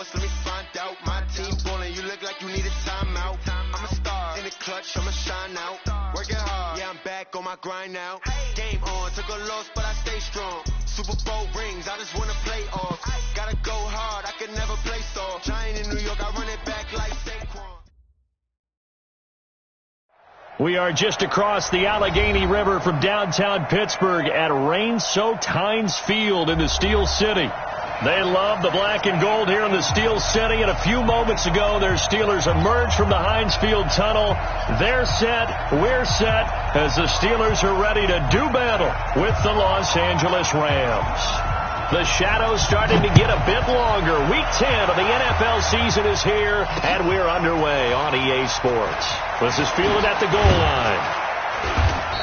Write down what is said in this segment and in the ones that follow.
yours, let me find out. My team ballin', you look like you need a timeout. I'm a star, in the clutch, I'ma shine out. Working hard, yeah, I'm back on my grind now. Game on, took a loss, but I stay strong. Super Bowl rings, I just wanna play off. Gotta go hard, I can never play soft. Giant in New York, I run it back like Saquon. We are just across the Allegheny River from downtown Pittsburgh at rain-soaked Heinz Field in the Steel City. They love the black and gold here in the Steel City, and a few moments ago, their Steelers emerged from the Heinz Field tunnel. They're set, we're set, as the Steelers are ready to do battle with the Los Angeles Rams. The shadows starting to get a bit longer. Week 10 of the NFL season is here, and we're underway on EA Sports. This is fielded at the goal line.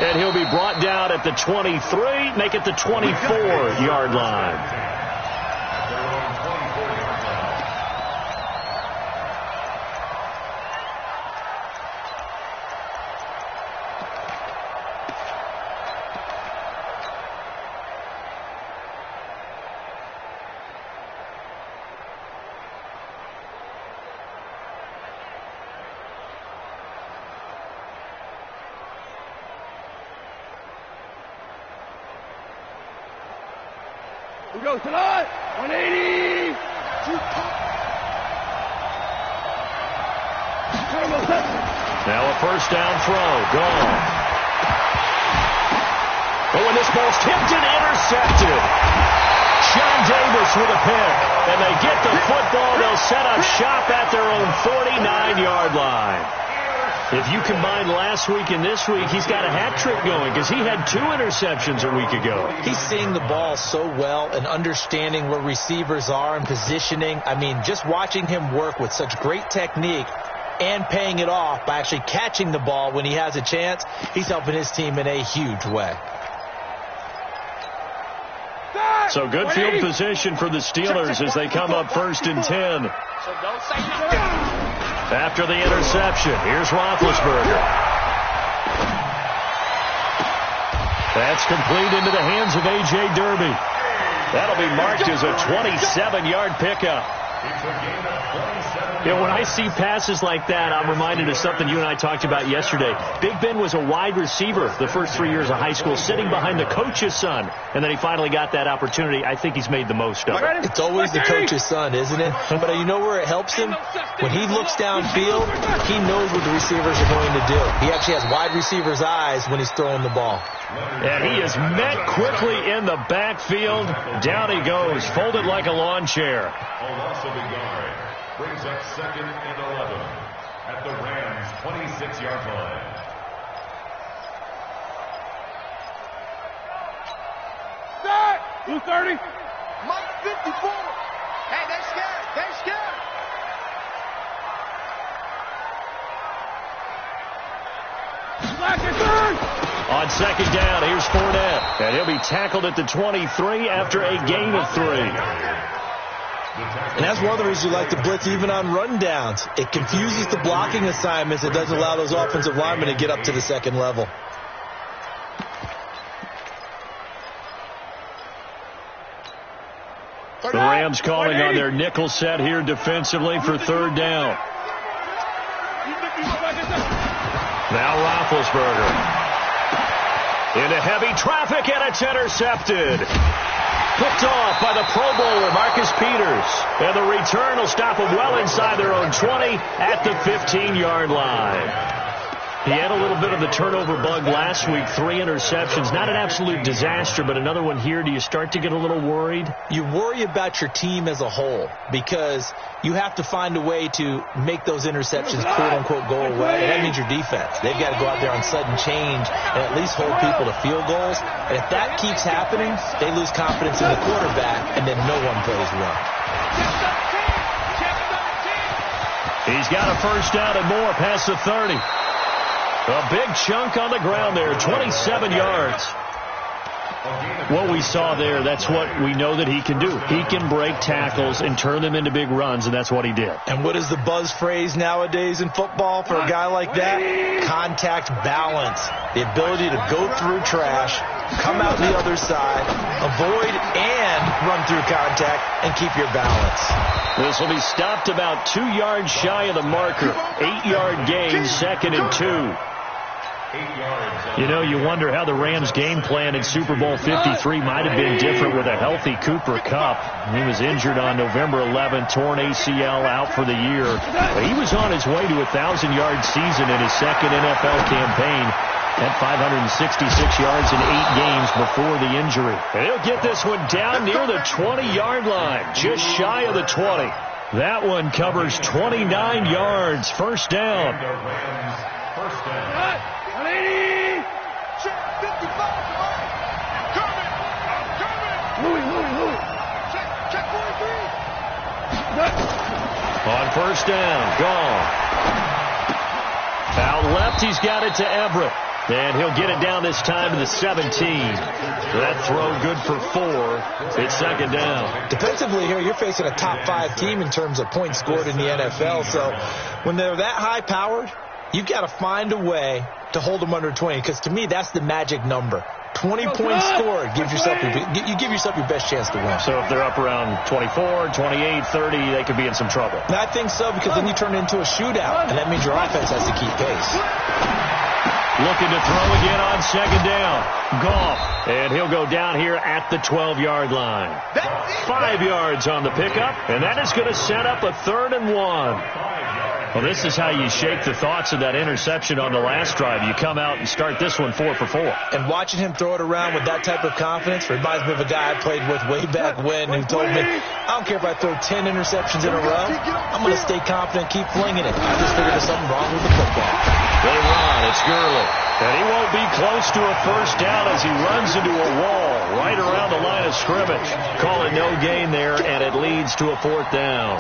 And he'll be brought down at the 23, make it the 24-yard line. We go tonight. 180. Now a first down throw. Gone. Oh, and this ball's tipped and intercepted. Sean Davis with a pick. And they get the football. They'll set up shop at their own 49-yard line. If you combine last week and this week, he's got a hat trick going because he had 2 interceptions a week ago. He's seeing the ball so well and understanding where receivers are and positioning. I mean, just watching him work with such great technique and paying it off by actually catching the ball when he has a chance, he's helping his team in a huge way. So good field position for the Steelers as they come up 1st and 10. After the interception, here's Roethlisberger. That's complete into the hands of A.J. Derby. That'll be marked as a 27-yard pickup. You know, when I see passes like that, I'm reminded of something you and I talked about yesterday. Big Ben was a wide receiver the first 3 years of high school, sitting behind the coach's son, and then he finally got that opportunity. I think he's made the most of it. It's always the coach's son, isn't it? But you know where it helps him? When he looks downfield, he knows what the receivers are going to do. He actually has wide receivers' eyes when he's throwing the ball. And he is met quickly in the backfield. Down he goes, folded like a lawn chair. Brings up 2nd and 11 at the Rams' 26-yard line. Set! 230. Mike 54. Hey, they're scared. They're scared. On 2nd down, here's Fournette. And he'll be tackled at the 23 after a gain of 3. And that's one of the reasons you like to blitz even on rundowns. It confuses the blocking assignments. It doesn't allow those offensive linemen to get up to the 2nd level. The Rams calling on their nickel set here defensively for 3rd down. Now Roethlisberger. Into heavy traffic, and it's intercepted. Picked off by the Pro Bowler, Marcus Peters. And the return will stop them well inside their own 20 at the 15-yard line. He had a little bit of the turnover bug last week, 3 interceptions. Not an absolute disaster, but another one here. Do you start to get a little worried? You worry about your team as a whole because you have to find a way to make those interceptions, quote-unquote, go away. And that means your defense. They've got to go out there on sudden change and at least hold people to field goals. And if that keeps happening, they lose confidence in the quarterback, and then no one plays well. He's got a first down and more past the 30. A big chunk on the ground there, 27 yards. What we saw there, that's what we know that he can do. He can break tackles and turn them into big runs, and that's what he did. And what is the buzz phrase nowadays in football for a guy like that? Contact balance. The ability to go through trash, come out the other side, avoid and run through contact, and keep your balance. This will be stopped about 2 yards shy of the marker. 8-yard gain, 2nd and 2. You know, you wonder how the Rams' game plan in Super Bowl 53 might have been different with a healthy Cooper Kupp. He was injured on November 11th, torn ACL, out for the year. But he was on his way to a 1,000-yard season in his second NFL campaign at 566 yards in 8 games before the injury. And he'll get this one down near the 20-yard line, just shy of the 20. That one covers 29 yards, first down. First down. 180! Check 55, coming! Louis. Check 43! On first down, gone. Out left, he's got it to Everett. And he'll get it down this time to the 17. That throw good for 4. It's second down. Defensively here, you're facing a top 5 team in terms of points scored in the NFL. So when they're that high-powered, you've got to find a way to hold them under 20, because to me, that's the magic number. 20 points scored, you give yourself your best chance to win. So if they're up around 24, 28, 30, they could be in some trouble. And I think so, because then you turn it into a shootout, and that means your offense has to keep pace. Looking to throw again on second down. Goff. And he'll go down here at the 12-yard line. 5 yards on the pickup, and that is going to set up a 3rd and 1. Well, this is how you shake the thoughts of that interception on the last drive. You come out and start this one 4 for 4. And watching him throw it around with that type of confidence reminds me of a guy I played with way back when who told me, I don't care if I throw 10 interceptions in a row, I'm going to stay confident, keep flinging it. I just figured there's something wrong with the football. They run. It's Gurley. And he won't be close to a first down as he runs into a wall right around the line of scrimmage. Call it no gain there, and it leads to a 4th down.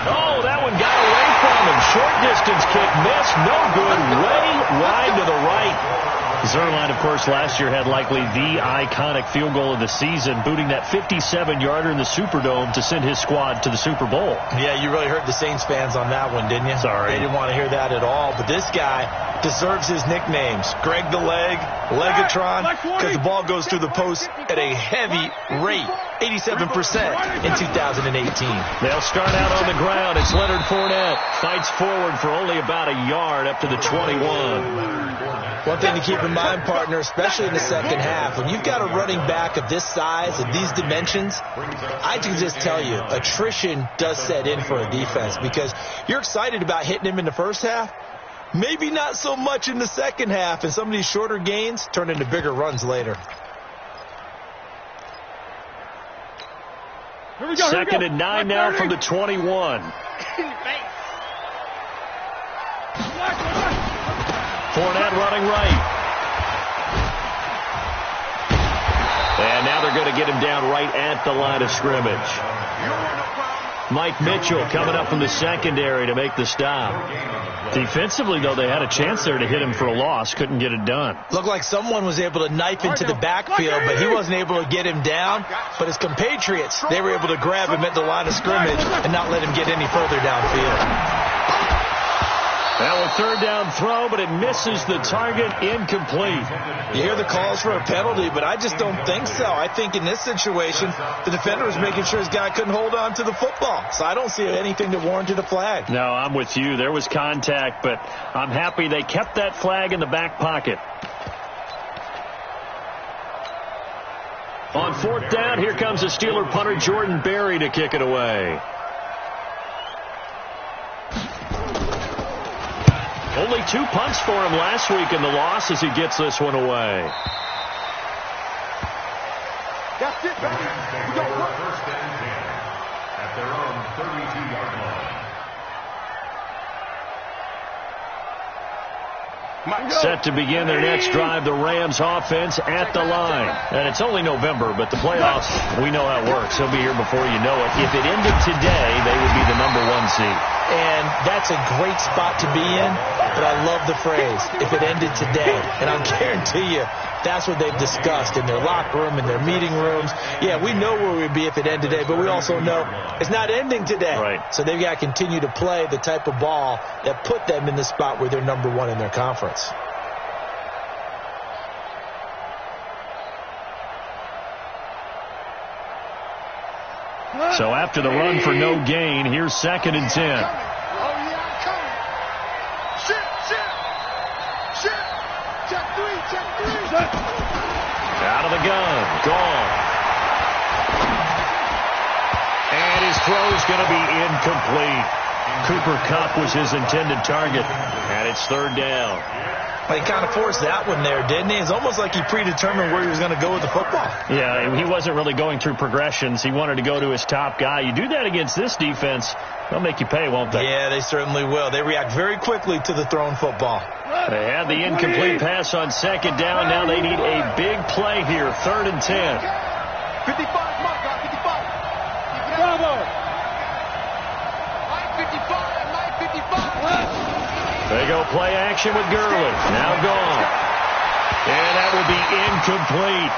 Oh, that one got away from him. Short distance kick missed. No good. Way wide to the right. Zerline, of course, last year had likely the iconic field goal of the season, booting that 57-yarder in the Superdome to send his squad to the Super Bowl. Yeah, you really hurt the Saints fans on that one, didn't you? Sorry. They didn't want to hear that at all. But this guy deserves his nicknames. Greg the Leg, Legatron, because the ball goes through the post at a heavy rate, 87% in 2018. They'll start out on the ground. It's Leonard Fournette. Fights forward for only about a yard up to the 21. One thing to keep in mind, partner, especially in the second half, when you've got a running back of this size and these dimensions, I can just tell you, attrition does set in for a defense, because you're excited about hitting him in the first half, maybe not so much in the second half, and some of these shorter gains turn into bigger runs later. Second and 9 now from the 21. Fournette running right. And now they're going to get him down right at the line of scrimmage. Mike Mitchell coming up from the secondary to make the stop. Defensively, though, they had a chance there to hit him for a loss. Couldn't get it done. Looked like someone was able to knife into the backfield, but he wasn't able to get him down. But his compatriots, they were able to grab him at the line of scrimmage and not let him get any further downfield. Well, a third down throw, but it misses the target, incomplete. You hear the calls for a penalty, but I just don't think so. I think in this situation, the defender was making sure his guy couldn't hold on to the football. So I don't see anything that warranted a flag. No, I'm with you. There was contact, but I'm happy they kept that flag in the back pocket. On 4th down, here comes the Steeler punter Jordan Berry to kick it away. Only 2 punts for him last week in the loss as he gets this one away. That's it, baby. We got one. First and 10 at their own 32-yard line. Set to begin their next drive, the Rams offense at the line. And it's only November, but the playoffs, we know how it works. He'll be here before you know it. If it ended today, they would be the #1 seed. And that's a great spot to be in, but I love the phrase, if it ended today. And I'll guarantee you, that's what they've discussed in their locker room, in their meeting rooms. Yeah, we know where we'd be if it ended today, but we also know it's not ending today. Right. So they've got to continue to play the type of ball that put them in the spot where they're #1 in their conference. So after the run for no gain, here's 2nd and 10. Out of the gun. Gone. And his throw's going to be incomplete. Cooper Kupp was his intended target. And it's 3rd down. Well, he kind of forced that one there, didn't he? It's almost like he predetermined where he was going to go with the football. Yeah, he wasn't really going through progressions. He wanted to go to his top guy. You do that against this defense, they'll make you pay, won't they? Yeah, they certainly will. They react very quickly to the thrown football. They had the incomplete pass on 2nd down. Now they need a big play here. 3rd and 10. 55, Mark, 55. Bravo. 55. They go play action with Gurley. Now gone. And that will be incomplete.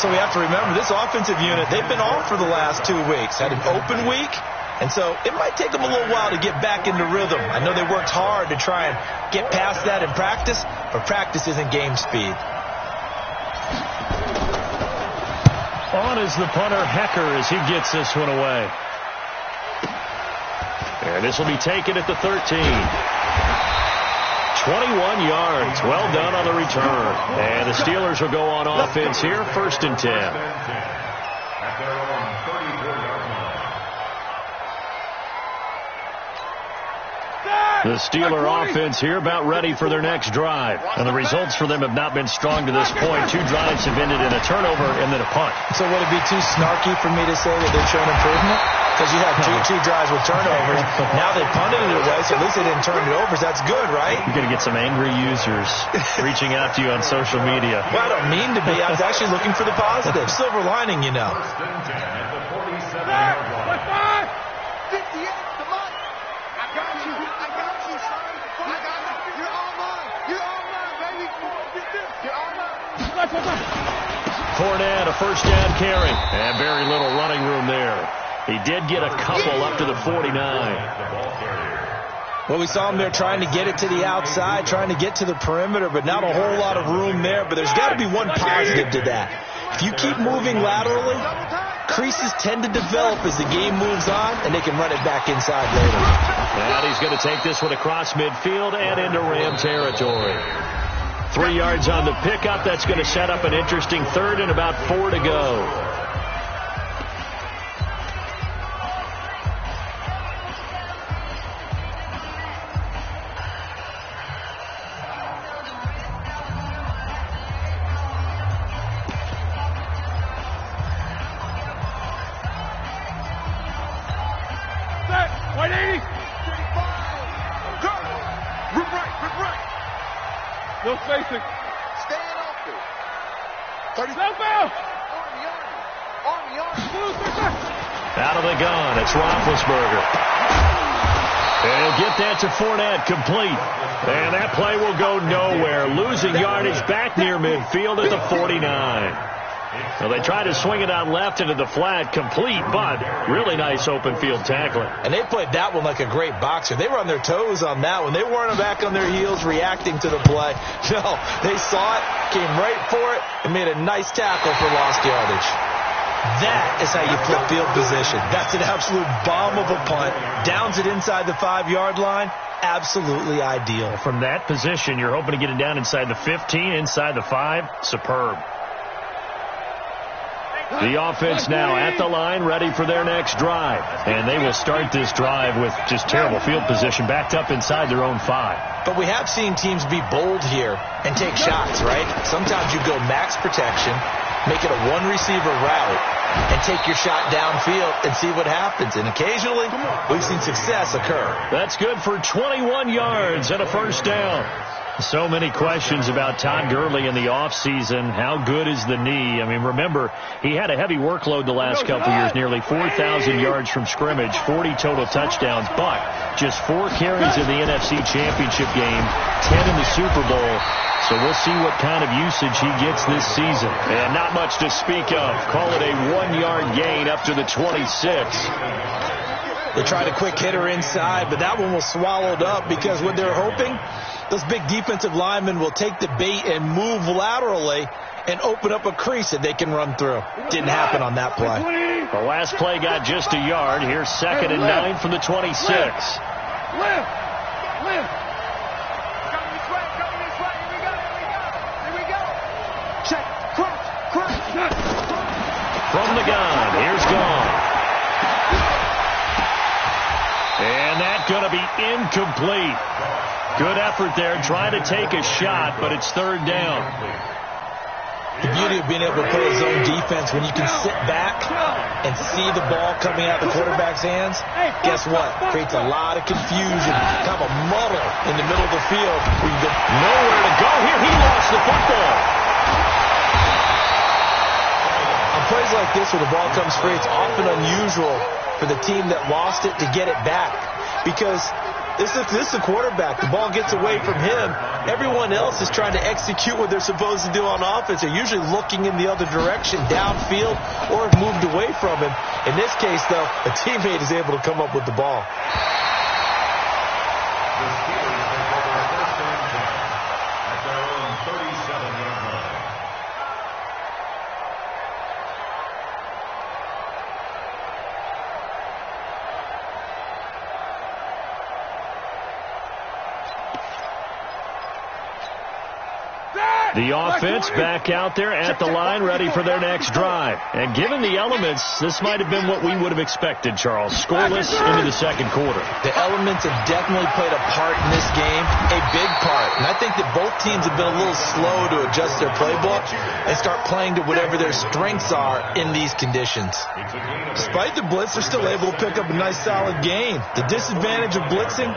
So we have to remember, this offensive unit, they've been off for the last 2 weeks. Had an open week, and so it might take them a little while to get back into rhythm. I know they worked hard to try and get past that in practice, but practice isn't game speed. On is the punter, Hecker, as he gets this one away. And this will be taken at the 13. 21 yards. Well done on the return. And the Steelers will go on offense here. 1st and 10. At their own 34-yard line. The Steeler offense here about ready for their next drive. And the results for them have not been strong to this point. 2 drives have ended in a turnover and then a punt. So would it be too snarky for me to say that they've shown improvement? Because you have two drives with turnovers. Now they punted it away, so at least they didn't turn it over. So that's good, right? You're going to get some angry users reaching out to you on social media. Well, I don't mean to be. I was actually looking for the positive. Silver lining, you know. 1st and 10 at the 47-yard line. 58, come on. I got you, son. I got you. You're all mine. You're all mine, baby. You're all mine. Fournette, a 1st down carry. And very little running room there. He did get a couple up to the 49. Well, we saw him there trying to get it to the outside, trying to get to the perimeter, but not a whole lot of room there. But there's got to be one positive to that. If you keep moving laterally, creases tend to develop as the game moves on, and they can run it back inside later. And he's going to take this one across midfield and into Ram territory. 3 yards on the pickup. That's going to set up an interesting 3rd and about 4 to go. No spacing. Stand open. 30. Army. Out of the gun, it's Roethlisberger. And he'll get that to Fournette, complete. And that play will go nowhere. Losing yardage back near midfield at the 49. Well, they tried to swing it on left into the flat, complete, but really nice open field tackling. And they played that one like a great boxer. They were on their toes on that one. They weren't back on their heels reacting to the play. No, they saw it, came right for it, and made a nice tackle for lost yardage. That is how you flip field position. That's an absolute bomb of a punt. Downs it inside the 5-yard line. Absolutely ideal. From that position, you're hoping to get it down inside the 15, inside the 5. Superb. The offense now at the line, ready for their next drive. And they will start this drive with just terrible field position, backed up inside their own 5. But we have seen teams be bold here and take shots, right? Sometimes you go max protection, make it a one-receiver route, and take your shot downfield and see what happens. And occasionally, we've seen success occur. That's good for 21 yards and a 1st down. So many questions about Todd Gurley in the offseason. How good is the knee? I mean, remember, he had a heavy workload the last couple years, nearly 4,000 yards from scrimmage, 40 total touchdowns, but just 4 carries in the NFC Championship game, 10 in the Super Bowl. So we'll see what kind of usage he gets this season. And not much to speak of. Call it a 1-yard gain up to the 26. They tried a quick hitter inside, but that one was swallowed up because what they're hoping, those big defensive linemen will take the bait and move laterally and open up a crease that they can run through. Didn't happen on that play. The last play got just a yard. Here's 2nd and 9 from the 26. Lift. Coming this way. Here we go. Check. Cross. From the gun, here's gone. And that's going to be incomplete. Good effort there, trying to take a shot, but it's 3rd down. The beauty of being able to play a zone defense when you can sit back and see the ball coming out of the quarterback's hands, guess what? Creates a lot of confusion, kind of a muddle in the middle of the field where you go nowhere to go here. He lost the football. On plays like this where the ball comes free, it's often unusual for the team that lost it to get it back because this is a quarterback. The ball gets away from him. Everyone else is trying to execute what they're supposed to do on offense. They're usually looking in the other direction, downfield, or have moved away from him. In this case, though, a teammate is able to come up with the ball. The Steelers take over a 1st and 10 at their own 37-yard line. The offense back out there at the line, ready for their next drive. And given the elements, this might have been what we would have expected, Charles. Scoreless into the 2nd quarter. The elements have definitely played a part in this game, a big part. And I think that both teams have been a little slow to adjust their playbook and start playing to whatever their strengths are in these conditions. Despite the blitz, they're still able to pick up a nice, solid gain. The disadvantage of blitzing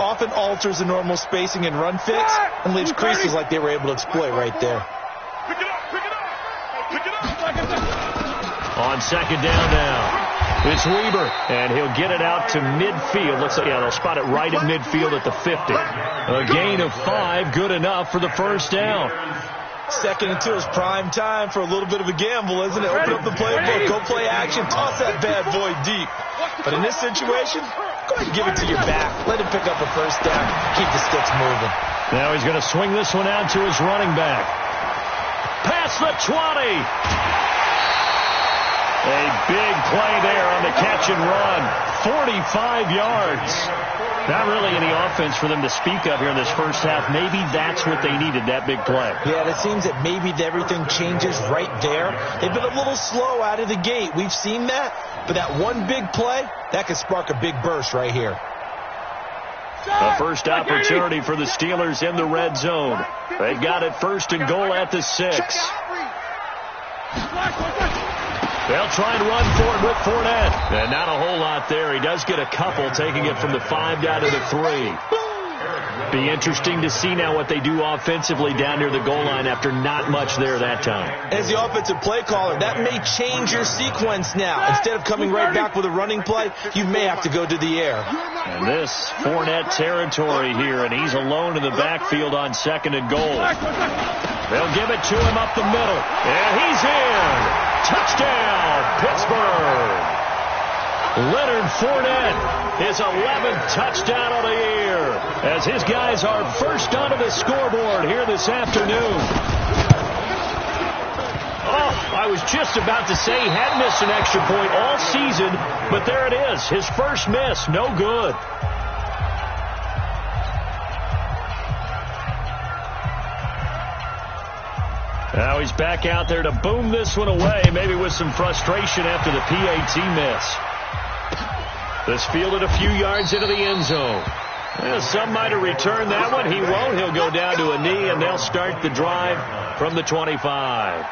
often alters the normal spacing and run fits and leaves creases like they were able to exploit right there. Pick it up. On 2nd down now, it's Weber, and he'll get it out to midfield. Looks like, they'll spot it right at midfield at the 50. A gain of 5, good enough for the 1st down. 2nd and 2 is prime time for a little bit of a gamble, isn't it? Open up the playbook, go play action, toss that bad boy deep. But in this situation, go ahead and give it to your back. Let him pick up a 1st down. Keep the sticks moving. Now he's going to swing this one out to his running back. Past the 20. A big play there on the catch and run. 45 yards. Not really any offense for them to speak of here in this first half. Maybe that's what they needed, that big play. Yeah, it seems that maybe everything changes right there. They've been a little slow out of the gate. We've seen that. But that one big play, that could spark a big burst right here. The first opportunity for the Steelers in the red zone. They've got it 1st and goal at the 6. They'll try and run for it with Fournette. And not a whole lot there. He does get a couple, taking it from the 5 down to the 3. Be interesting to see now what they do offensively down near the goal line after not much there that time. As the offensive play caller, that may change your sequence now. Instead of coming right back with a running play, you may have to go to the air. And this Fournette territory here, and he's alone in the backfield on 2nd and goal. They'll give it to him up the middle, and he's in. Touchdown, Pittsburgh. Leonard Fournette, his 11th touchdown of the year, as his guys are first onto the scoreboard here this afternoon. Oh, I was just about to say he had missed an extra point all season, but there it is, his first miss, no good. Now he's back out there to boom this one away, maybe with some frustration after the PAT miss. This fielded a few yards into the end zone. Well, some might have returned that one. He won't. He'll go down to a knee, and they'll start the drive from the 25.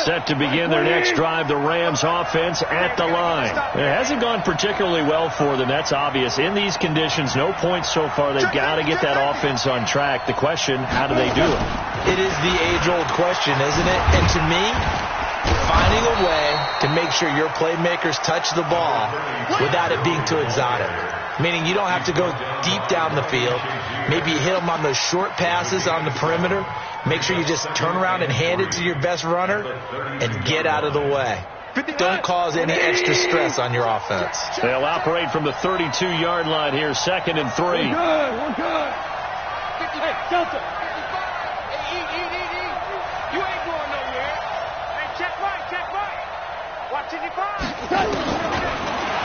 Set to begin their next drive, the Rams offense at the line. It hasn't gone particularly well for them. That's obvious. In these conditions, no points so far. They've got to get that offense on track. The question, how do they do it? It is the age-old question, isn't it? And to me, finding a way to make sure your playmakers touch the ball without it being too exotic. Meaning you don't have to go deep down the field. Maybe you hit them on those short passes on the perimeter. Make sure you just turn around and hand it to your best runner and get out of the way. Don't cause any extra stress on your offense. They'll operate from the 32-yard line here, 2nd and 3. We're good. Hey, Delta. Hey, eat. You ain't going nowhere. Hey, check right. Watch it,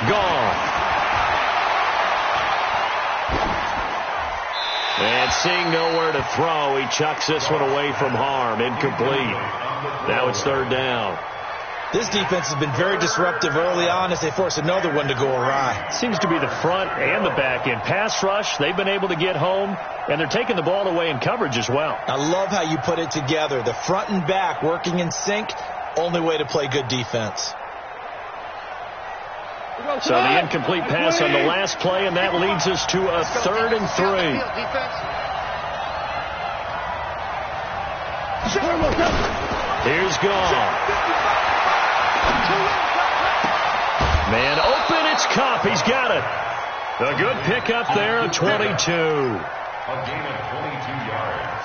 Gone. And seeing nowhere to throw, he chucks this one away from harm. Incomplete. Now it's third down. This defense has been very disruptive early on as they force another one to go awry. Seems to be the front and the back end. Pass rush, they've been able to get home, and they're taking the ball away in coverage as well. I love how you put it together. The front and back working in sync, only way to play good defense. So the incomplete pass on the last play, and that leads us to a 3rd and 3. Here's Goff. Man open, it's Kupp. He's got it. A good pickup there, a 22. A gain of 22 yards.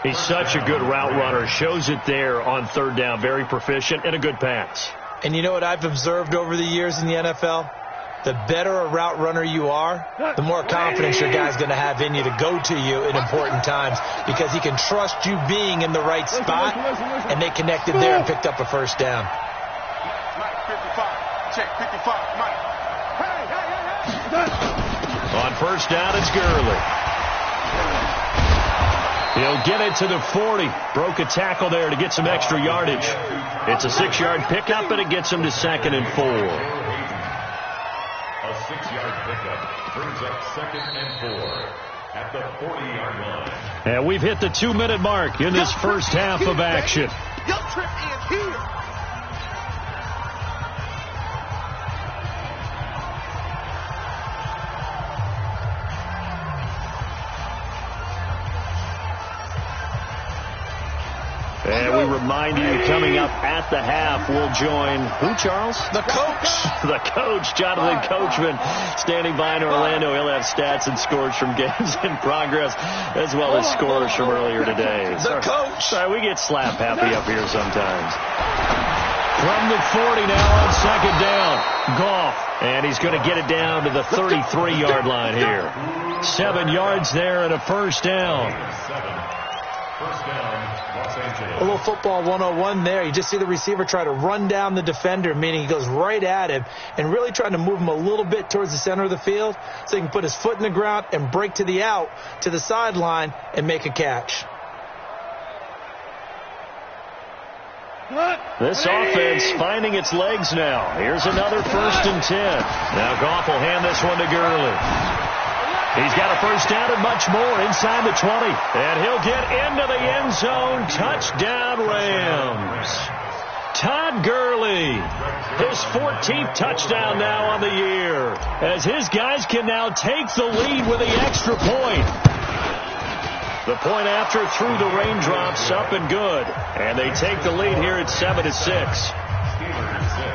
He's such a good route runner. Shows it there on third down. Very proficient and a good pass. And you know what I've observed over the years in the NFL? The better a route runner you are, the more confidence your guy's going to have in you to go to you in important times because he can trust you being in the right spot, and they connected there and picked up a first down. Mike, 55. Check, 55. Mike. Hey. On first down, it's Gurley. He'll get it to the 40. Broke a tackle there to get some extra yardage. It's a 6-yard pickup, and it gets him to 2nd and 4. A 6-yard pickup brings up 2nd and 4 at the 40-yard line. And we've hit the 2-minute mark in this first half of action. Your trip is here. And we remind you, coming up at the half, we'll join who, Charles? The coach. The coach, Jonathan Coachman, standing by in Orlando. He'll have stats and scores from games in progress, as well as scores from earlier today. The coach. Sorry, we get slap happy up here sometimes. From the 40 now on 2nd down, Goff. And he's going to get it down to the 33-yard line here. 7 yards there and a first down. First down, Los Angeles. A little football 101 there. You just see the receiver try to run down the defender, meaning he goes right at him and really trying to move him a little bit towards the center of the field so he can put his foot in the ground and break to the out, to the sideline, and make a catch. This offense finding its legs now. Here's another 1st and 10. Now Goff will hand this one to Gurley. He's got a first down and much more inside the 20. And he'll get into the end zone. Touchdown, Rams. Todd Gurley, his 14th touchdown now on the year, as his guys can now take the lead with the extra point. The point after through the raindrops, up and good. And they take the lead here at 7-6. Steelers 6.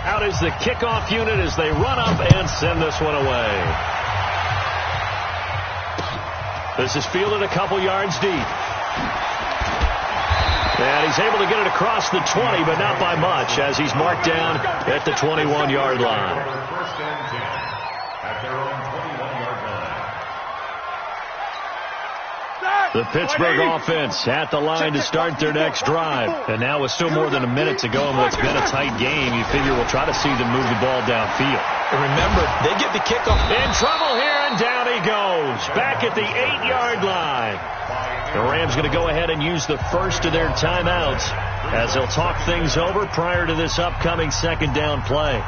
Out is the kickoff unit as they run up and send this one away. This is fielded a couple yards deep. And he's able to get it across the 20, but not by much, as he's marked down at the 21-yard line. First and 10 at their own 21-yard line. The Pittsburgh offense at the line to start their next drive. And now with still more than a minute to go in what's been a tight game, you figure we'll try to see them move the ball downfield. And remember, they get the kickoff. In trouble here, and down he goes. Back at the 8-yard line. The Rams going to go ahead and use the first of their timeouts as they'll talk things over prior to this upcoming 2nd down play.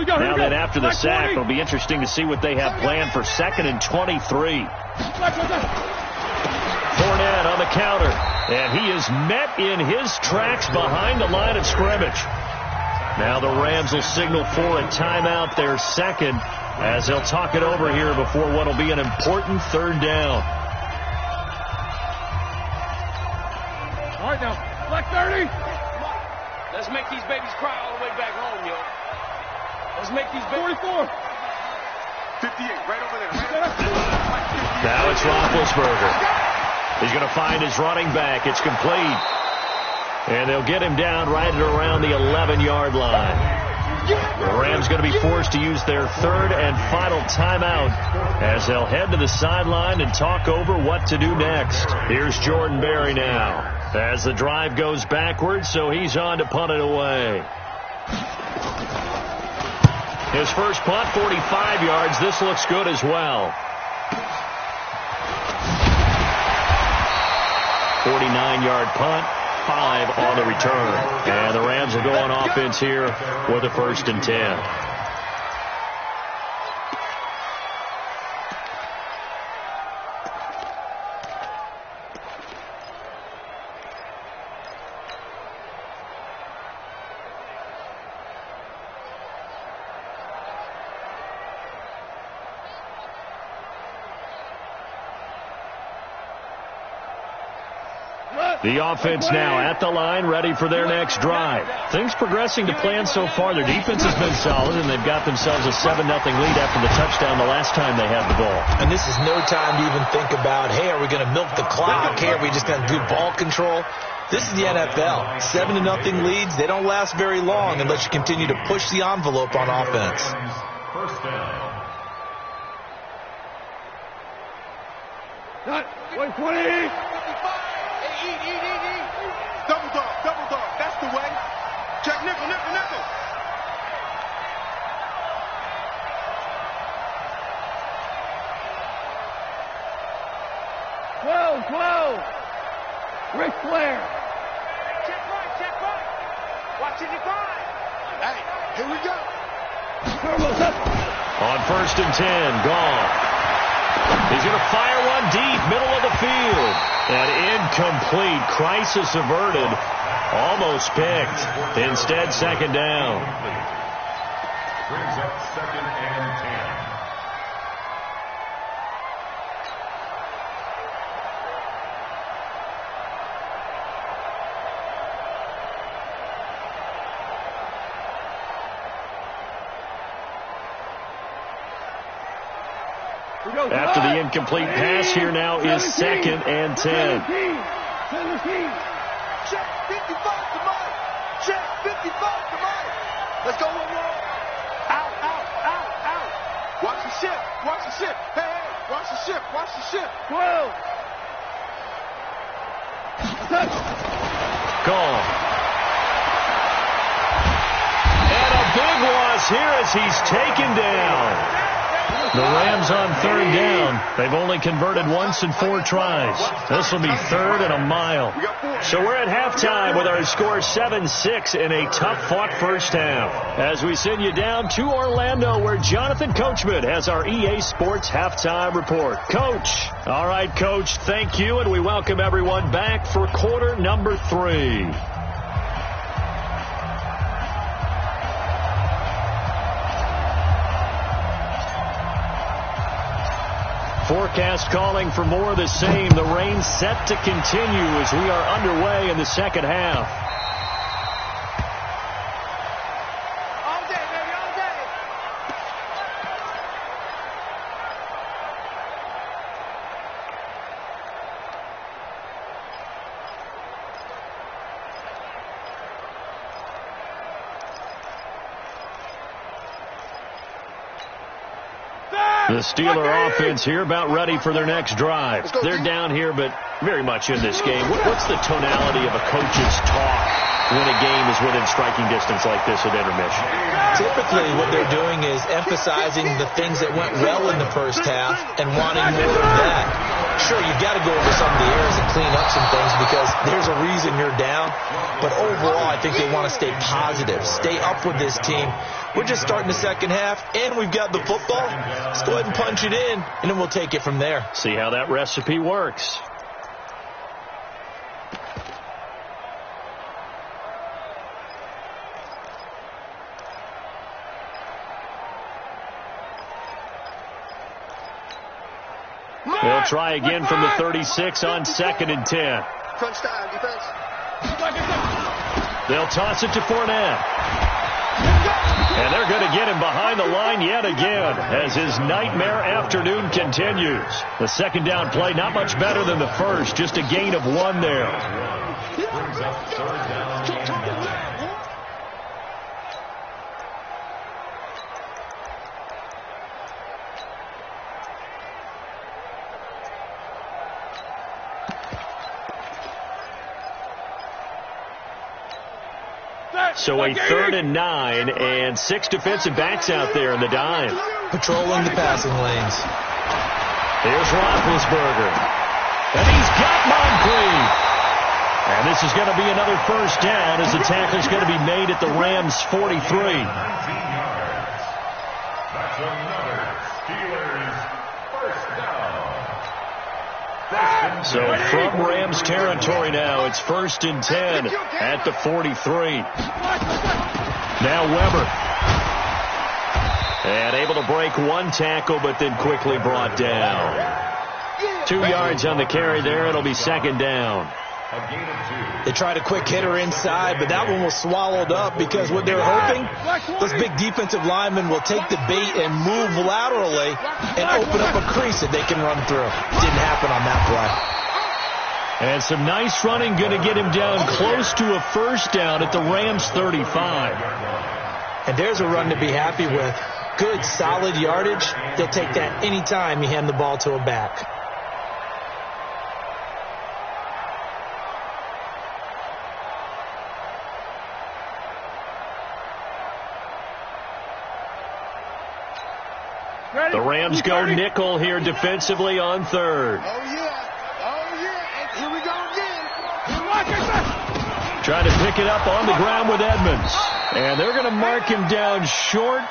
Now then, after the sack, it'll be interesting to see what they have planned for 2nd and 23. Fournette on the counter, and he is met in his tracks behind the line of scrimmage. Now the Rams will signal for a timeout, their 2nd, as they'll talk it over here before what will be an important 3rd down. All right, now, black 30. Let's make these babies cry all the way back home, yo. Let's make these 44. 58, right over there. Now it's Roethlisberger. He's going to find his running back. It's complete. And they'll get him down right at around the 11-yard line. The Rams going to be forced to use their third and final timeout as they'll head to the sideline and talk over what to do next. Here's Jordan Berry now as the drive goes backwards, so he's on to punt it away. His first punt, 45 yards. This looks good as well. 49-yard punt, 5 on the return. And the Rams will go on offense here with a 1st and 10. The offense now at the line, ready for their next drive. Things progressing to plan so far. Their defense has been solid, and they've got themselves a 7-0 lead after the touchdown the last time they had the ball. And this is no time to even think about, hey, are we going to milk the clock? Hey, are we just going to do ball control? This is the NFL. 7-0 leads, they don't last very long unless you continue to push the envelope on offense. First down. 120. Eat. Double dog. That's the way. Check nickel. 12. Ric Flair. Check right. Watching the five. Hey, here we go. On 1st and 10, gone. He's going to fire one deep, middle of the field. And incomplete. Crisis averted. Almost picked. Instead, 2nd down. Brings up 2nd and 10. After the incomplete pass, here now is 2nd and 10. 17. Check 55 to Mike. Check 55 to Mike. Let's go one more. Out. Watch the ship. Hey, watch the ship. 12. Gone. And a big loss here as he's taken down. The Rams on 3rd down. They've only converted once in 4 tries. This will be 3rd and a mile. So we're at halftime with our score 7-6 in a tough-fought first half. As we send you down to Orlando, where Jonathan Coachman has our EA Sports halftime report. Coach. All right, Coach, thank you, and we welcome everyone back for quarter number 3. Forecast calling for more of the same. The rain set to continue as we are underway in the second half. All day, baby, all day. The Steeler offense here about ready for their next drive. They're down here, but very much in this game. What's the tonality of a coach's talk when a game is within striking distance like this at intermission? Typically, what they're doing is emphasizing the things that went well in the first half and wanting more of that. Sure, you've got to go over some of the errors and clean up some things because there's a reason you're down. But overall, I think they want to stay positive, stay up with this team. We're just starting the second half, and we've got the football. Let's go ahead and punch it in, and then we'll take it from there. See how that recipe works. They'll try again from the 36 on 2nd and 10. Crunch time, defense. They'll toss it to Fournette. And they're going to get him behind the line yet again as his nightmare afternoon continues. The second down play, not much better than the first, just a gain of 1 there. Brings up third down and 9. So a 3rd and 9 and 6 defensive backs out there in the dime. Patrolling the passing lanes. Here's Roethlisberger. And he's got Moncrief. And this is going to be another first down as the tackle's going to be made at the Rams' 43. 19 yards. That's another Steelers first down. So from Rams territory now, it's 1st and 10 at the 43. Now Weber. And able to break 1 tackle, but then quickly brought down. 2 yards on the carry there. It'll be 2nd down. They tried a quick hitter inside, but that one was swallowed up because what they're hoping, those big defensive linemen will take the bait and move laterally and open up a crease that they can run through. Didn't happen on that play. And some nice running going to get him down close to a first down at the Rams 35. And there's a run to be happy with. Good, solid yardage. They'll take that anytime you hand the ball to a back. The Rams go nickel here defensively on 3rd. Oh, yeah. Here we go again. Trying to pick it up on the ground with Edmonds. And they're going to mark him down short,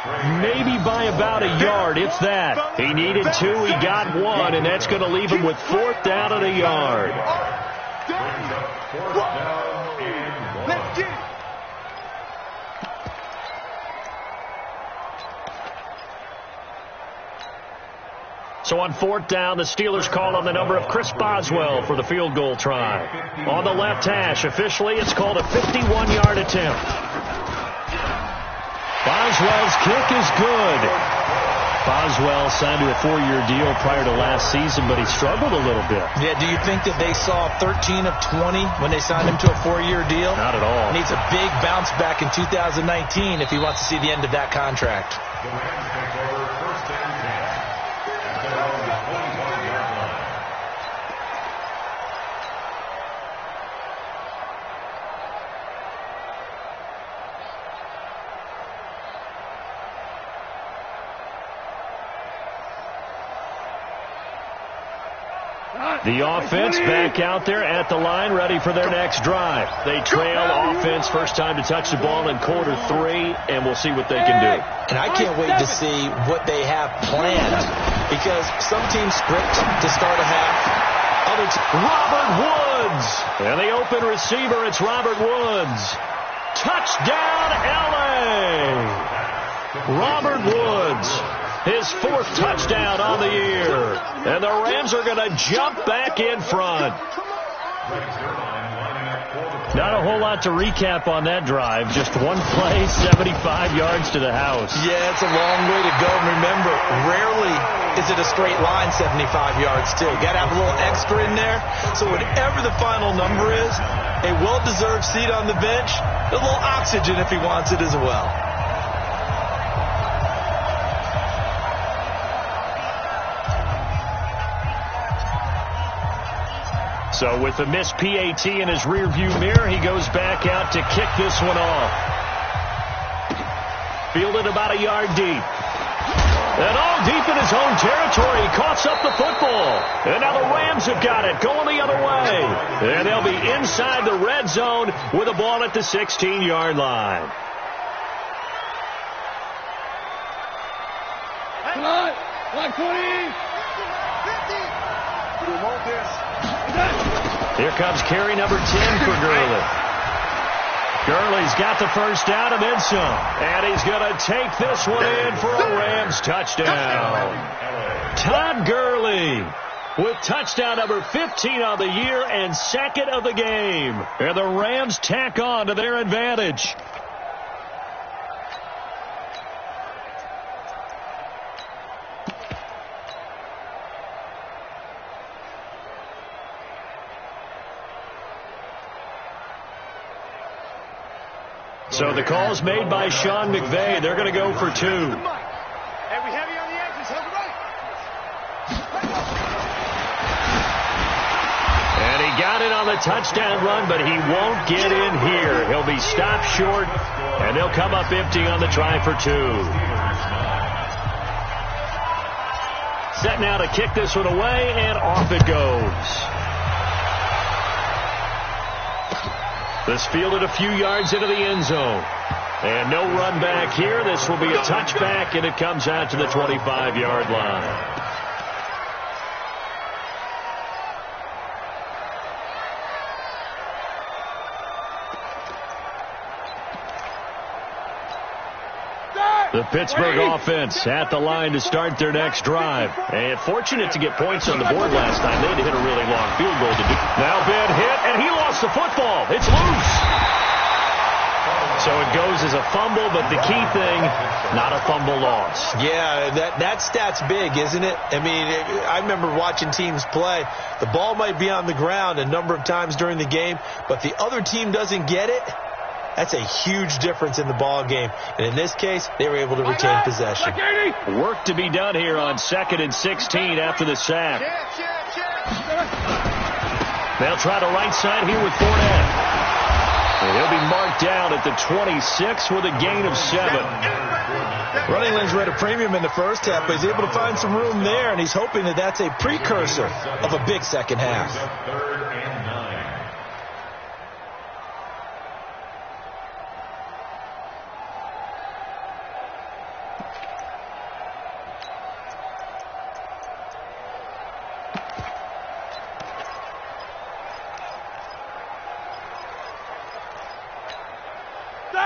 maybe by about a yard, if that. He needed 2, he got 1, and that's going to leave him with 4th down and a yard. Let's get it. So on 4th down, the Steelers call on the number of Chris Boswell for the field goal try. On the left hash, officially, it's called a 51-yard attempt. Boswell's kick is good. Boswell signed to a 4-year deal prior to last season, but he struggled a little bit. Yeah, do you think that they saw 13 of 20 when they signed him to a 4-year deal? Not at all. Needs a big bounce back in 2019 if he wants to see the end of that contract. The Rams take over 1st and 10. At their own 21-yard line. The offense back out there at the line, ready for their next drive. They trail offense, first time to touch the ball in quarter 3, and we'll see what they can do. And I can't wait to see what they have planned, because some teams script to start a half. Robert Woods. And the open receiver, it's Robert Woods. Touchdown, L.A. Robert Woods. His 4th touchdown on the year. And the Rams are going to jump back in front. Not a whole lot to recap on that drive. Just one play, 75 yards to the house. Yeah, it's a long way to go. Remember, rarely is it a straight line 75 yards, too. Got to have a little extra in there. So whatever the final number is, a well-deserved seat on the bench, a little oxygen if he wants it as well. So with the missed PAT in his rearview mirror, he goes back out to kick this one off. Fielded about a yard deep. And all deep in his own territory. He coughs up the football. And now the Rams have got it, going the other way. And they'll be inside the red zone with a ball at the 16-yard line. Come on. 120. 50. We want this. Here comes carry number 10 for Gurley. Gurley's got the first down and then some. And he's going to take this one in for a Rams touchdown. Todd Gurley with touchdown number 15 on the year and 2nd of the game. And the Rams tack on to their advantage. So the call's made by Sean McVay. They're going to go for 2. Hey, we heavy on the edges. Hold right. And he got it on the touchdown run, but he won't get in here. He'll be stopped short, and they'll come up empty on the try for 2. Set now to kick this one away, and off it goes. This fielded a few yards into the end zone. And no run back here. This will be a touchback, and it comes out to the 25-yard line. The Pittsburgh offense at the line to start their next drive. And fortunate to get points on the board last time. They had to hit a really long field goal to do. Now bad hit, and he lost the football. It's loose. So it goes as a fumble, but the key thing, not a fumble loss. Yeah, that stat's big, isn't it? I mean, I remember watching teams play. The ball might be on the ground a number of times during the game, but the other team doesn't get it. That's a huge difference in the ball game. And in this case, they were able to retain possession. Work to be done here on 2nd and 16 after the sack. They'll try the right side here with Fournette. And he'll be marked down at the 26 with a gain of 7. Running lanes were at a premium in the first half, but he's able to find some room there, and he's hoping that that's a precursor of a big second half. 3rd and 9.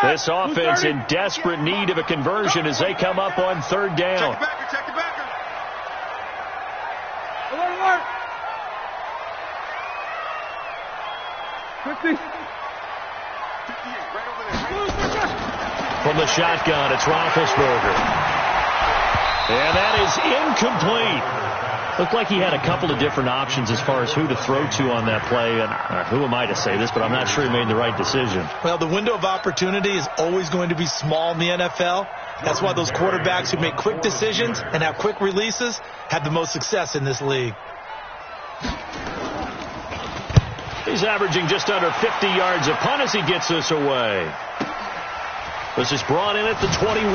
This offense in desperate need of a conversion as they come up on 3rd down. Check the backer. Alert. 50. From the shotgun, it's Roethlisberger. And that is incomplete. Looked like he had a couple of different options as far as who to throw to on that play. And who am I to say this, but I'm not sure he made the right decision. Well, the window of opportunity is always going to be small in the NFL. That's why those quarterbacks who make quick decisions and have quick releases have the most success in this league. He's averaging just under 50 yards a punt as he gets this away. This is brought in at the 21.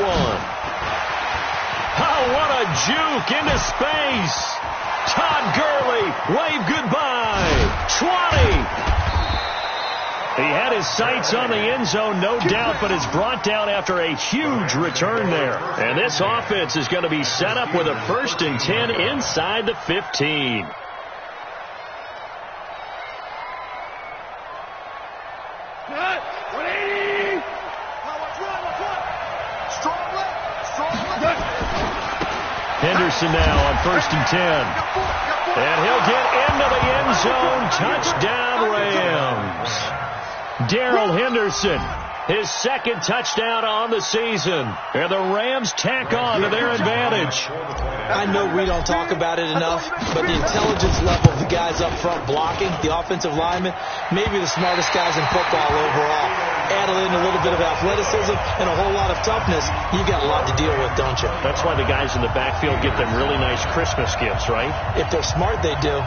Oh, what a juke into space. Todd Gurley, wave goodbye. 20. He had his sights on the end zone, no doubt, but is brought down after a huge return there. And this offense is going to be set up with a 1st and 10 inside the 15. Henderson now on 1st and 10. And he'll get into the end zone. Touchdown, Rams. Darrell Henderson, his 2nd touchdown on the season. And the Rams tack on to their advantage. I know we don't talk about it enough, but the intelligence level of the guys up front blocking, the offensive linemen, maybe the smartest guys in football overall. Added in a little bit of athleticism and a whole lot of toughness, you got a lot to deal with, don't you? That's why the guys in the backfield get them really nice Christmas gifts, right? If they're smart, they do.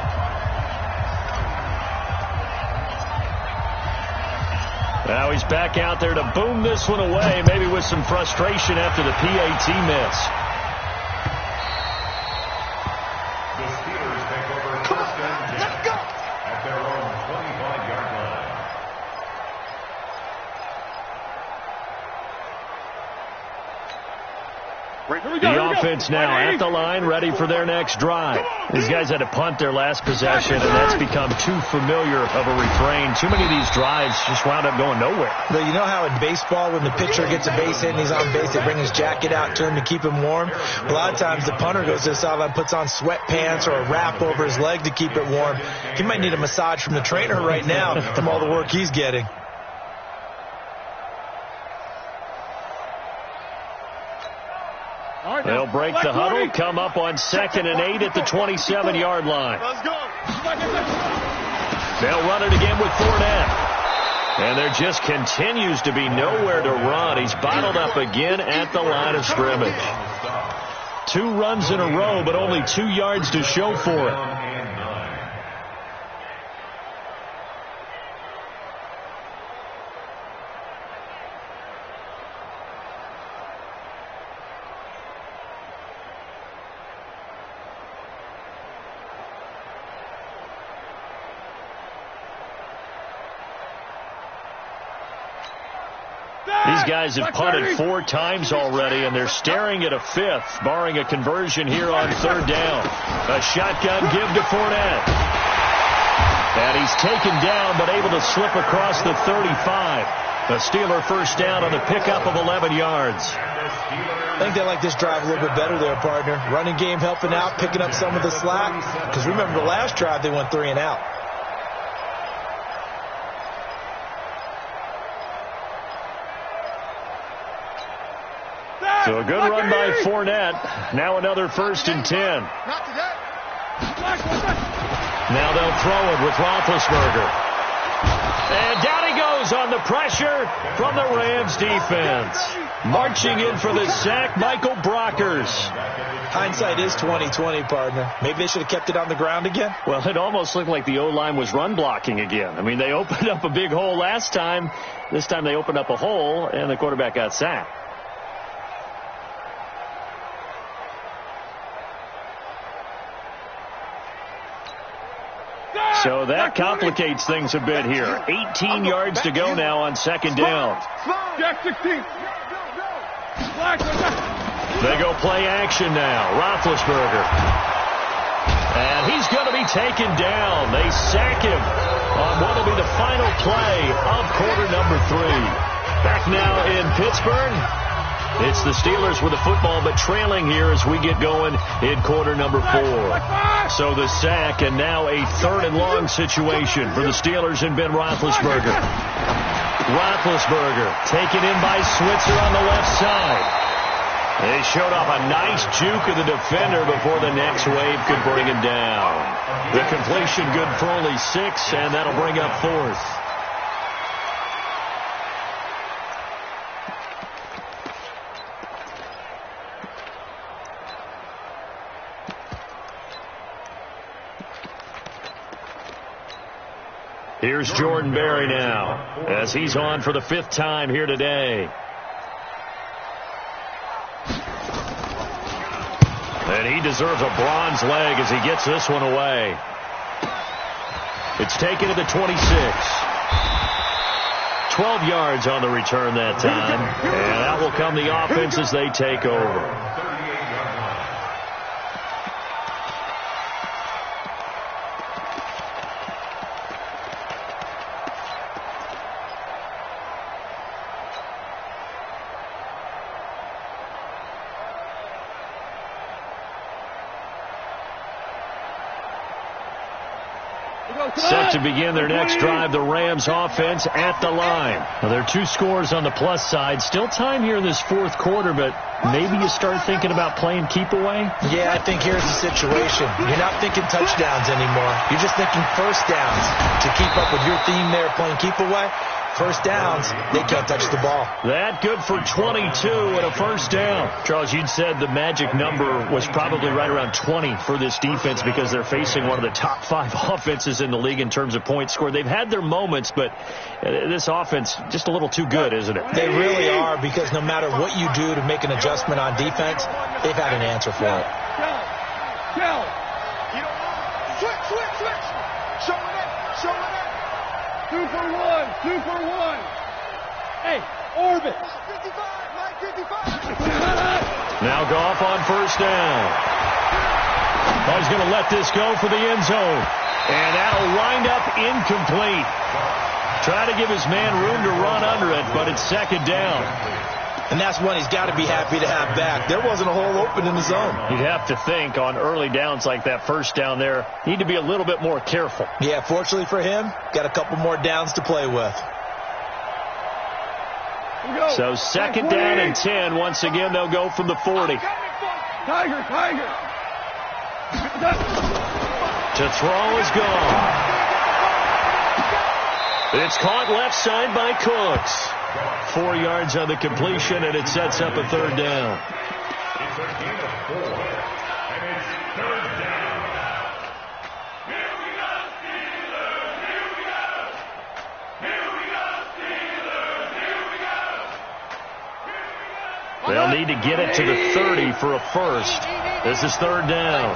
Now he's back out there to boom this one away, maybe with some frustration after the PAT miss. The Steelers take over 1st and 10 at their own 25-yard line. The offense now at the line, ready for their next drive. These guys had to punt their last possession, and that's become too familiar of a refrain. Too many of these drives just wound up going nowhere. But you know how in baseball, when the pitcher gets a base hit and he's on base, they bring his jacket out to him to keep him warm? A lot of times the punter goes to the sideline, puts on sweatpants or a wrap over his leg to keep it warm. He might need a massage from the trainer right now from all the work he's getting. They'll break the huddle, come up on 2nd and 8 at the 27-yard line. Let's go. They'll run it again with Fournette. And there just continues to be nowhere to run. He's bottled up again at the line of scrimmage. 2 runs in a row, but only 2 yards to show for it. These guys have punted 4 times already, and they're staring at a 5th, barring a conversion here on 3rd down. A shotgun give to Fournette. And he's taken down, but able to slip across the 35. A Steeler first down on the pickup of 11 yards. I think they like this drive a little bit better there, partner. Running game helping out, picking up some of the slack. Because remember the last drive, they went 3 and out. So a good run by Fournette. Now another 1st and 10. Now they'll throw it with Roethlisberger. And down he goes on the pressure from the Rams defense. Marching in for the sack, Michael Brockers. Hindsight is 20/20, partner. Maybe they should have kept it on the ground again. Well, it almost looked like the O-line was run blocking again. I mean, they opened up a big hole last time. This time they opened up a hole, and the quarterback got sacked. So that complicates things a bit here. 18 yards to go now on 2nd down. Jack 16. They go play action now. Roethlisberger. And he's going to be taken down. They sack him on what will be the final play of quarter number 3. Back now in Pittsburgh. It's the Steelers with the football, but trailing here as we get going in quarter number 4. So the sack, and now a 3rd and long situation for the Steelers and Ben Roethlisberger. Roethlisberger taken in by Switzer on the left side. They showed off a nice juke of the defender before the next wave could bring him down. The completion good for only 6, and that'll bring up 4th. Here's Jordan Berry now, as he's on for the 5th time here today. And he deserves a bronze leg as he gets this one away. It's taken to the 26. 12 yards on the return that time. And that will come the offense as they take over. Set to begin their next drive, the Rams offense at the line. Now, there are 2 scores on the plus side. Still time here in this 4th quarter, but maybe you start thinking about playing keep away? Yeah, I think here's the situation. You're not thinking touchdowns anymore. You're just thinking first downs. To keep up with your theme there, playing keep away, first downs, they can't touch the ball. That good for 22 and a first down. Charles, you'd said the magic number was probably right around 20 for this defense because they're facing one of the top 5 offenses in the league in terms of points scored. They've had their moments, but this offense just a little too good, isn't it? They really are, because no matter what you do to make an adjustment on defense, they've had an answer for it. Switch. Show it up. 2 for 1. Hey, orbit. 55. Now Goff on first down. He's going to let this go for the end zone. And that'll wind up incomplete. Try to give his man room to run under it, but it's 2nd down. And that's one he's got to be happy to have back. There wasn't a hole open in the zone. You'd have to think on early downs like that first down there, need to be a little bit more careful. Yeah, fortunately for him, got a couple more downs to play with. So 2nd down and 10. Once again, they'll go from the 40. Tiger. To throw is gone. It's caught left side by Cooks. 4 yards on the completion, and it sets up a third down. It's a gain of 4, and it's third down. Here we go, Steelers! Here we go! Here we go, Steelers! Here we go! They'll need to get it to the 30 for a first. This is third down.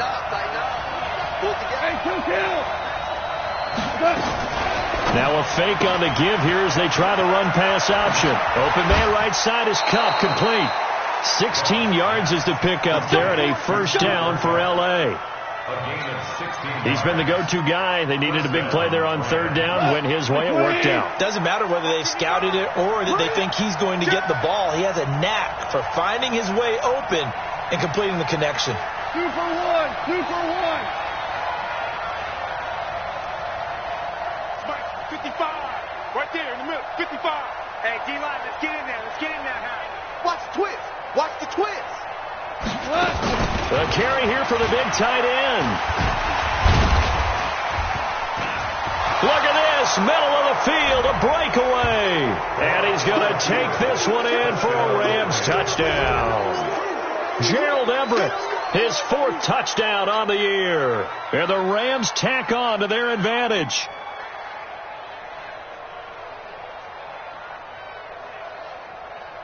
Now a fake on the give here as they try the run-pass option. Open man right side is Cup, complete. 16 yards is the pickup there, and a first down for L.A. He's been the go-to guy. They needed a big play there on third down. Went his way. It worked out. Doesn't matter whether they've scouted it or that they think he's going to get the ball. He has a knack for finding his way open and completing the connection. 2 for 1. 2 for 1. 55. Right there in the middle. 55. Hey, D-line, let's get in there. Let's get in there, Harry. Watch the twist. Watch the twist. A carry here for the big tight end. Look at this. Middle of the field. A breakaway. And he's going to take this one in for a Rams touchdown. Gerald Everett, his 4th touchdown on the year. And the Rams tack on to their advantage.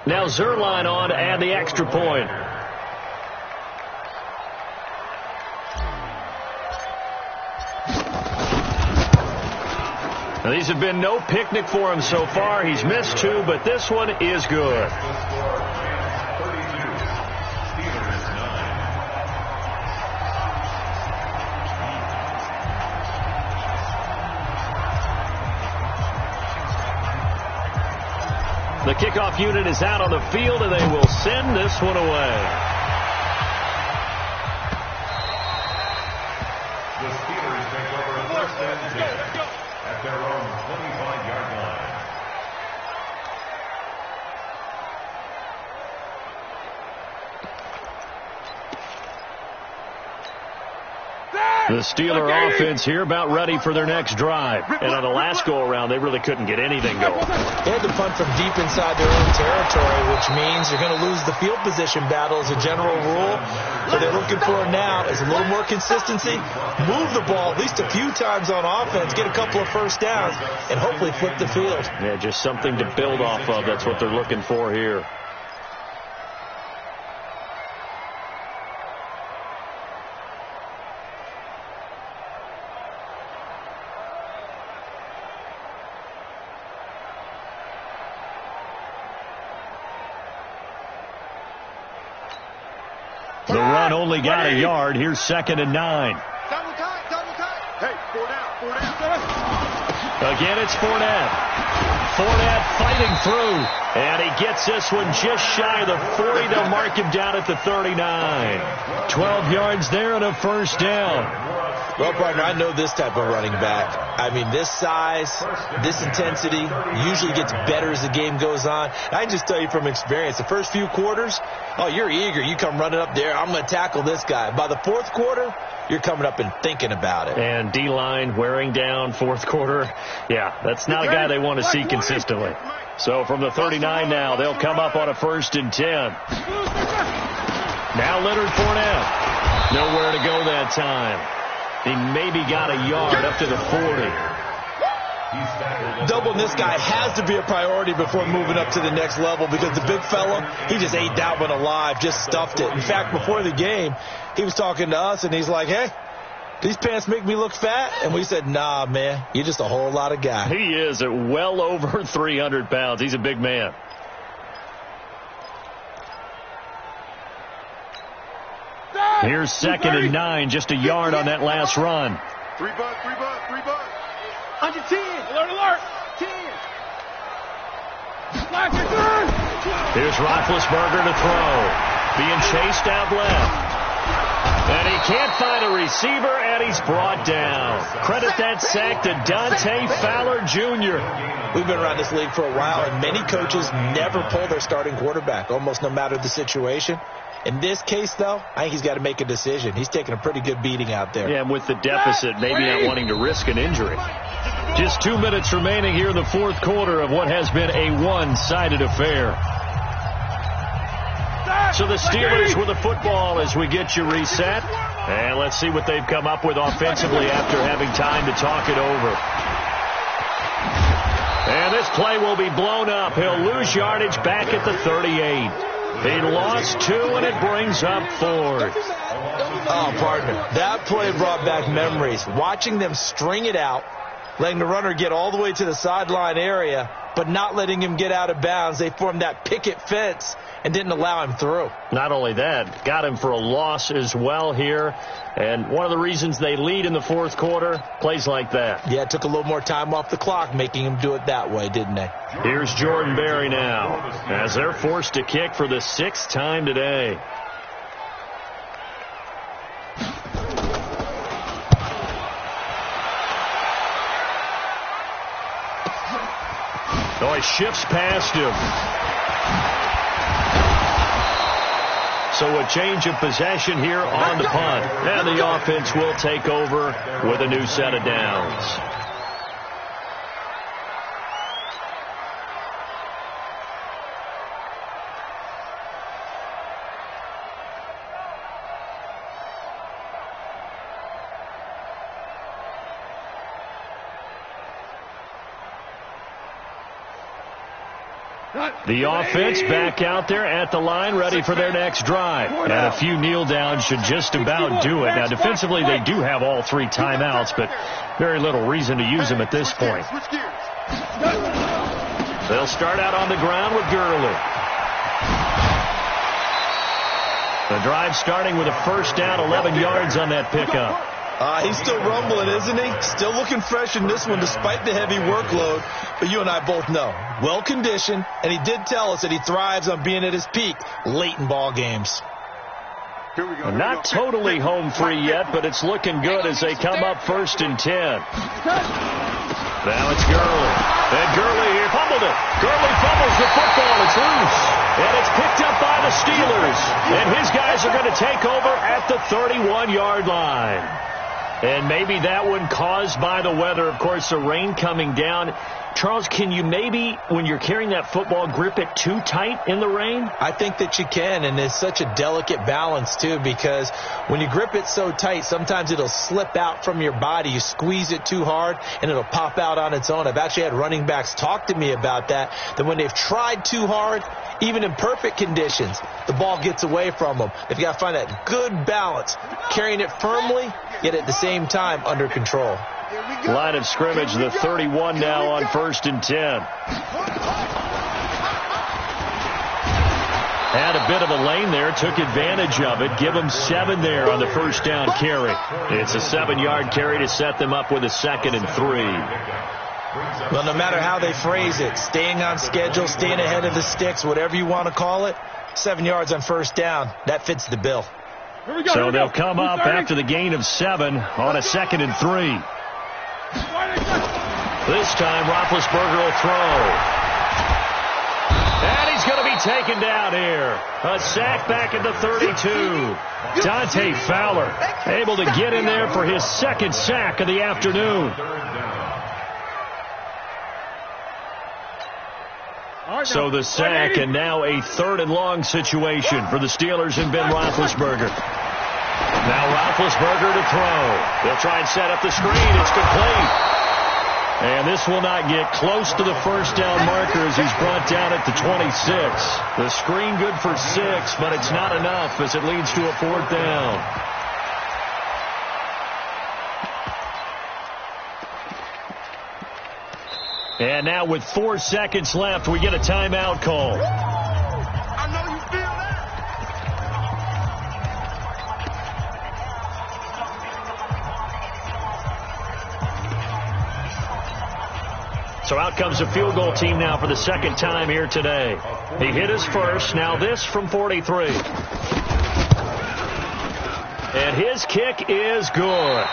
Now Zerline on to add the extra point. Now these have been no picnic for him so far. He's missed 2, but this one is good. The kickoff unit is out on the field, and they will send this one away. The Steelers take over first and 10 at their own 25-yard line. The Steeler offense here about ready for their next drive. And on the last go-around, they really couldn't get anything going. They had to punt from deep inside their own territory, which means you're going to lose the field position battle as a general rule. What they're looking for now is a little more consistency, move the ball at least a few times on offense, get a couple of first downs, and hopefully flip the field. Yeah, just something to build off of. That's what they're looking for here. The run only got a yard. Here's 2nd and 9. Double time, double time. Hey, 4 down, 4 down. Again, it's Fournette. Fournette fighting through. And he gets this one just shy of the 40. They'll mark him down at the 39. 12 yards there and a first down. Well, partner, I know this type of running back. I mean, this size, this intensity usually gets better as the game goes on. I can just tell you from experience, the first few quarters, oh, you're eager. You come running up there. I'm going to tackle this guy. By the 4th quarter, you're coming up and thinking about it. And D-line wearing down 4th quarter. Yeah, that's not a guy they want to see consistently. So from the 39 now, they'll come up on a 1st and 10. Now Leonard Fournette. Nowhere to go that time. He maybe got a yard up to the 40. Doubling this guy has to be a priority before moving up to the next level because the big fella, he just ate that one alive, just stuffed it. In fact, before the game, he was talking to us, and he's like, hey, these pants make me look fat? And we said, nah, man, you're just a whole lot of guy. He is at well over 300 pounds. He's a big man. Here's 2nd and 9, just a yard on that last run. 3 bucks, 3 bucks, 3 bucks. Under 10. Alert, alert. 10. Here's Roethlisberger to throw. Being chased out left. And he can't find a receiver, and he's brought down. Credit that sack to Dante Fowler Jr. We've been around this league for a while, and many coaches never pull their starting quarterback, almost no matter the situation. In this case, though, I think he's got to make a decision. He's taking a pretty good beating out there. Yeah, and with the deficit, maybe not wanting to risk an injury. Just 2 minutes remaining here in the fourth quarter of what has been a one-sided affair. So the Steelers with the football as we get you reset. And let's see what they've come up with offensively after having time to talk it over. And this play will be blown up. He'll lose yardage back at the 38. He lost 2, and it brings up 4th. Oh, partner, that play brought back memories. Watching them string it out, letting the runner get all the way to the sideline area, but not letting him get out of bounds. They formed that picket fence and didn't allow him through. Not only that, got him for a loss as well here. And one of the reasons they lead in the fourth quarter, plays like that. Yeah, it took a little more time off the clock making him do it that way, didn't they? Here's Jordan Berry now as they're forced to kick for the 6th time today. Oh, he shifts past him. So a change of possession here on the punt. And the offense will take over with a new set of downs. The offense back out there at the line, ready for their next drive. And a few kneel downs should just about do it. Now, defensively, they do have all 3 timeouts, but very little reason to use them at this point. They'll start out on the ground with Gurley. The drive starting with a first down, 11 yards on that pickup. He's still rumbling, isn't he? Still looking fresh in this one despite the heavy workload. But you and I both know, well-conditioned, and he did tell us that he thrives on being at his peak late in ball games. Not totally home free yet, but it's looking good as they come up 1st and 10. Now it's Gurley. And Gurley here fumbled it. Gurley fumbles the football. It's loose. And it's picked up by the Steelers. And his guys are going to take over at the 31-yard line. And maybe that one caused by the weather. Of course, the rain coming down. Charles, can you maybe, when you're carrying that football, grip it too tight in the rain? I think that you can, and it's such a delicate balance, too, because when you grip it so tight, sometimes it'll slip out from your body. You squeeze it too hard, and it'll pop out on its own. I've actually had running backs talk to me about that when they've tried too hard, even in perfect conditions, the ball gets away from them. They've got to find that good balance, carrying it firmly, yet at the same time under control. Line of scrimmage, the 31 now on 1st and 10. Had a bit of a lane there, took advantage of it. Give them 7 there on the first down carry. It's a 7-yard carry to set them up with a 2nd and 3. Well, no matter how they phrase it, staying on schedule, staying ahead of the sticks, whatever you want to call it, 7 yards on first down, that fits the bill. So they'll come up after the gain of 7 on a 2nd and 3. This time, Roethlisberger will throw. And he's going to be taken down here. A sack back at the 32. Dante Fowler able to get in there for his 2nd sack of the afternoon. So the sack, and now a 3rd and long situation for the Steelers and Ben Roethlisberger. Now Roethlisberger to throw. They'll try and set up the screen. It's complete. And this will not get close to the first down marker as he's brought down at the 26. The screen good for 6, but it's not enough as it leads to a 4th down. And now with 4 seconds left, we get a timeout call. I know you feel that. So out comes the field goal team now for the 2nd time here today. He hit his first. Now this from 43. And his kick is good.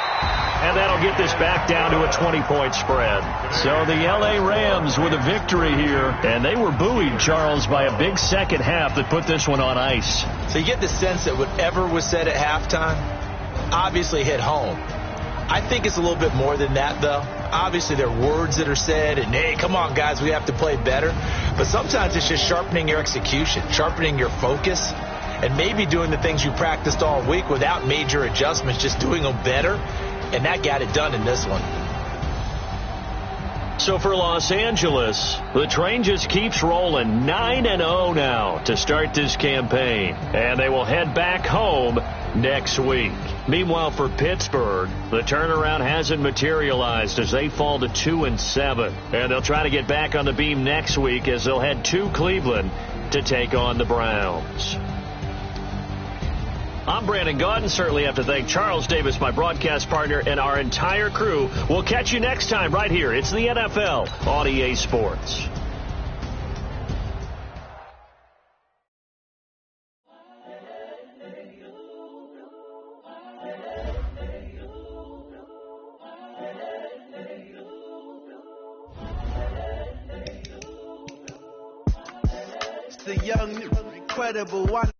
And that'll get this back down to a 20-point spread. So the L.A. Rams with a victory here. And they were buoyed, Charles, by a big second half that put this one on ice. So you get the sense that whatever was said at halftime obviously hit home. I think it's a little bit more than that, though. Obviously, there are words that are said, and, hey, come on, guys, we have to play better. But sometimes it's just sharpening your execution, sharpening your focus, and maybe doing the things you practiced all week without major adjustments, just doing them better. And that got it done in this one. So for Los Angeles, the train just keeps rolling 9-0 now to start this campaign. And they will head back home next week. Meanwhile, for Pittsburgh, the turnaround hasn't materialized as they fall to 2-7. And they'll try to get back on the beam next week as they'll head to Cleveland to take on the Browns. I'm Brandon Gaudin. Certainly have to thank Charles Davis, my broadcast partner, and our entire crew. We'll catch you next time right here. It's the NFL on EA Sports. It's the young, incredible one.